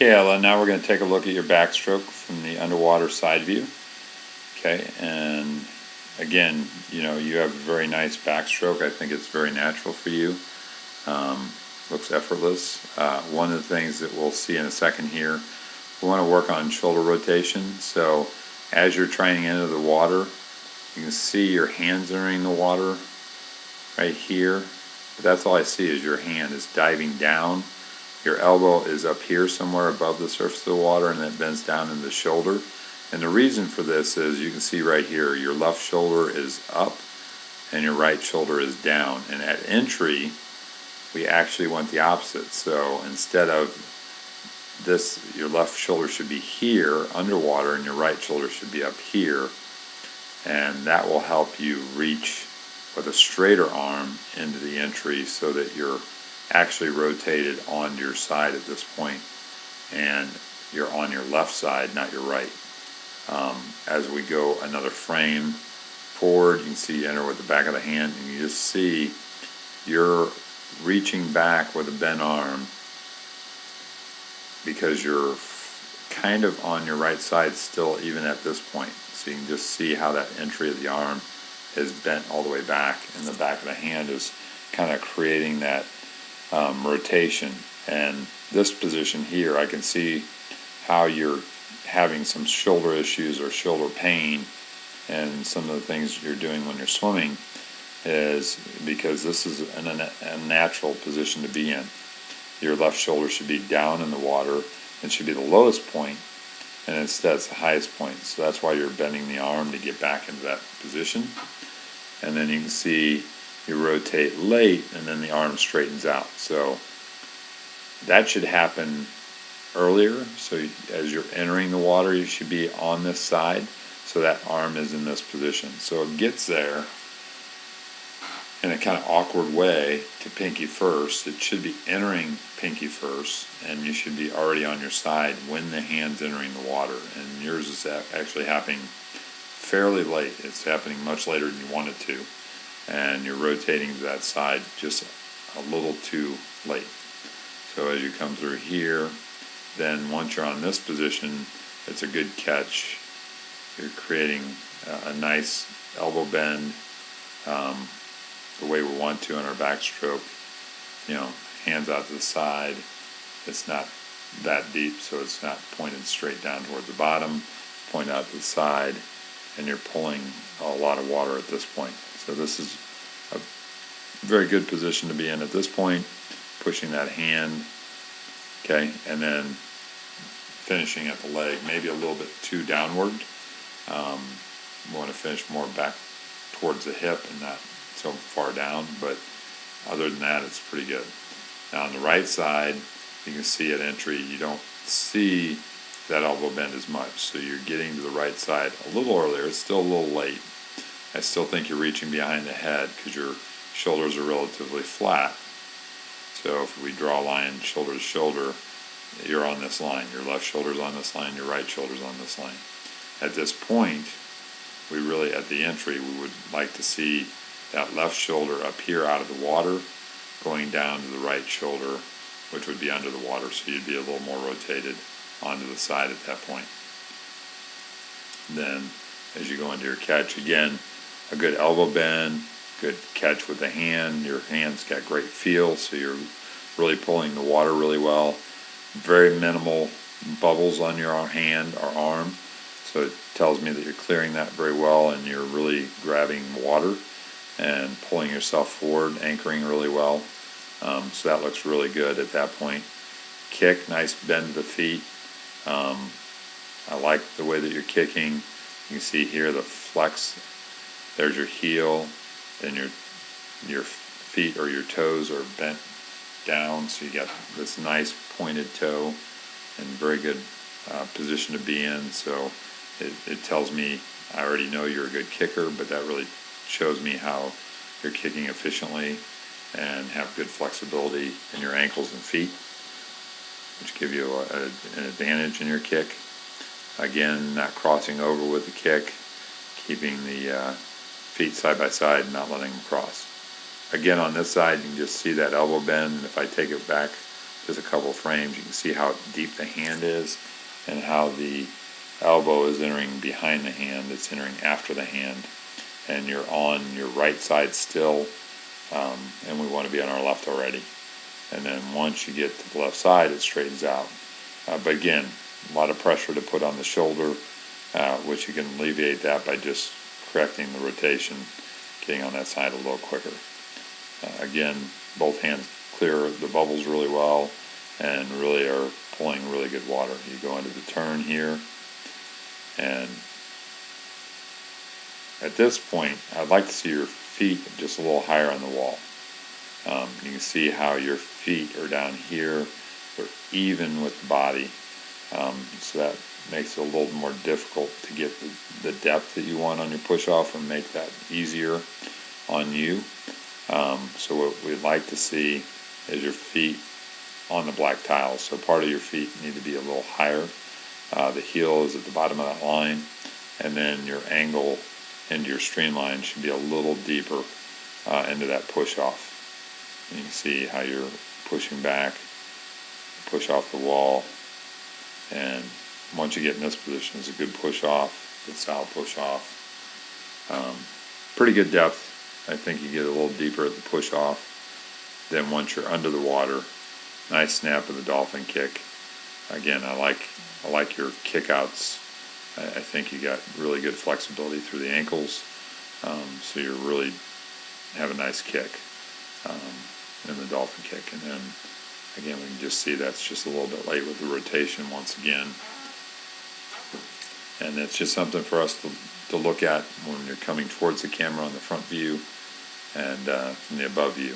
Okay, Ella, now we're going to take a look at your backstroke from the underwater side view. Okay, and again, you have a very nice backstroke. I think it's very natural for you. Looks effortless. One of the things that we'll see in a second here, we want to work on shoulder rotation. So as you're trying to enter the water, you can see your hands entering the water right here. But that's all I see is your hand is diving down. Your elbow is up here somewhere above the surface of the water, and then it bends down into the shoulder. And the reason for this is you can see right here, your left shoulder is up and your right shoulder is down. And at entry, we actually want the opposite. So instead of this, your left shoulder should be here underwater and your right shoulder should be up here. And that will help you reach with a straighter arm into the entry so that you're actually rotated on your side at this point, and you're on your left side, not your right. As we go another frame forward, you can see you enter with the back of the hand, and you just see you're reaching back with a bent arm because you're kind of on your right side still even at this point. So you can just see how that entry of the arm is bent all the way back, and the back of the hand is kind of creating that rotation. And this position here, I can see how you're having some shoulder issues or shoulder pain, and some of the things you're doing when you're swimming is because this is a natural position to be in. Your left shoulder should be down in the water and should be the lowest point, and instead it's the highest point. So that's why you're bending the arm to get back into that position. And then you can see you rotate late and then the arm straightens out. So that should happen earlier. So as you're entering the water, you should be on this side so that arm is in this position. So it gets there in a kind of awkward way to pinky first. It should be entering pinky first, and you should be already on your side when the hand's entering the water. And yours is actually happening fairly late. It's happening much later than you want it to, and you're rotating to that side just a little too late. So as you come through here, then once you're on this position, it's a good catch. You're creating a nice elbow bend the way we want to on our backstroke. Hands out to the side. It's not that deep, so it's not pointed straight down toward the bottom. Point out to the side, and you're pulling a lot of water at this point. So this is a very good position to be in at this point, pushing that hand, okay, and then finishing at the leg, maybe a little bit too downward. We want to finish more back towards the hip and not so far down, but other than that, it's pretty good. Now on the right side, you can see at entry, you don't see that elbow bend as much, so you're getting to the right side a little earlier. It's still a little late. I still think you're reaching behind the head because your shoulders are relatively flat. So if we draw a line shoulder to shoulder, you're on this line. Your left shoulder's on this line, your right shoulder's on this line. At this point, we really, at the entry, we would like to see that left shoulder up here out of the water going down to the right shoulder, which would be under the water, so you'd be a little more rotated onto the side at that point. Then as you go into your catch, again, a good elbow bend, good catch with the hand. Your hand's got great feel, so you're really pulling the water really well. Very minimal bubbles on your hand or arm, so it tells me that you're clearing that very well and you're really grabbing water and pulling yourself forward, anchoring really well. So that looks really good at that point. Kick, nice bend to the feet. I like the way that you're kicking. You can see here the flex. There's your heel, then your feet or your toes are bent down, so you got this nice pointed toe and very good position to be in. So it tells me I already know you're a good kicker, but that really shows me how you're kicking efficiently and have good flexibility in your ankles and feet, which give you an advantage in your kick. Again, not crossing over with the kick, keeping the feet side by side, not letting them cross. Again, on this side, you can just see that elbow bend, and if I take it back just a couple of frames, you can see how deep the hand is and how the elbow is entering behind the hand, it's entering after the hand, and you're on your right side still, and we want to be on our left already. And then once you get to the left side, it straightens out. But again, a lot of pressure to put on the shoulder, which you can alleviate that by just correcting the rotation, getting on that side a little quicker. Again, both hands clear the bubbles really well and really are pulling really good water. You go into the turn here, and at this point, I'd like to see your feet just a little higher on the wall. You can see how your feet are down here, they're even with the body, so that makes it a little more difficult to get the depth that you want on your push-off and make that easier on you. So what we'd like to see is your feet on the black tiles. So part of your feet need to be a little higher. The heel is at the bottom of that line, and then your angle into your streamline should be a little deeper into that push-off. And you can see how you're pushing back, push off the wall, and once you get in this position, it's a good push-off, good solid push-off. Pretty good depth. I think you get a little deeper at the push-off. Then once you're under the water, nice snap of the dolphin kick. Again, I like your kick-outs. I think you got really good flexibility through the ankles, so you really have a nice kick in the dolphin kick. And then again, we can just see that's just a little bit late with the rotation once again. And it's just something for us to look at when you're coming towards the camera on the front view and from the above view.